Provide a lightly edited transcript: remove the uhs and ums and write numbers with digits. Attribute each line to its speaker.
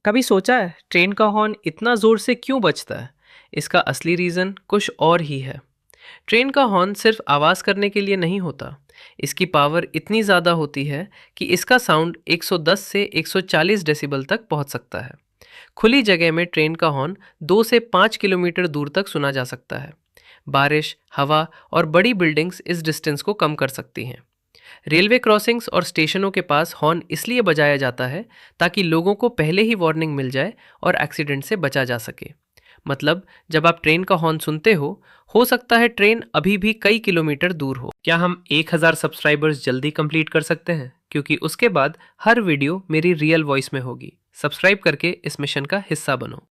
Speaker 1: कभी सोचा है ट्रेन का हॉर्न इतना ज़ोर से क्यों बजता है? इसका असली रीज़न कुछ और ही है। ट्रेन का हॉर्न सिर्फ आवाज़ करने के लिए नहीं होता। इसकी पावर इतनी ज़्यादा होती है कि इसका साउंड 110 से 140 डेसिबल तक पहुंच सकता है। खुली जगह में ट्रेन का हॉर्न 2 से 5 किलोमीटर दूर तक सुना जा सकता है। बारिश, हवा और बड़ी बिल्डिंग्स इस डिस्टेंस को कम कर सकती हैं। रेलवे क्रॉसिंग्स और स्टेशनों के पास हॉर्न इसलिए बजाया जाता है ताकि लोगों को पहले ही वार्निंग मिल जाए और एक्सीडेंट से बचा जा सके। मतलब जब आप ट्रेन का हॉर्न सुनते हो सकता है ट्रेन अभी भी कई किलोमीटर दूर हो। क्या हम 1000 सब्सक्राइबर्स जल्दी कंप्लीट कर सकते हैं? क्योंकि उसके बाद हर वीडियो मेरी रियल वॉइस में होगी। सब्सक्राइब करके इस मिशन का हिस्सा बनो।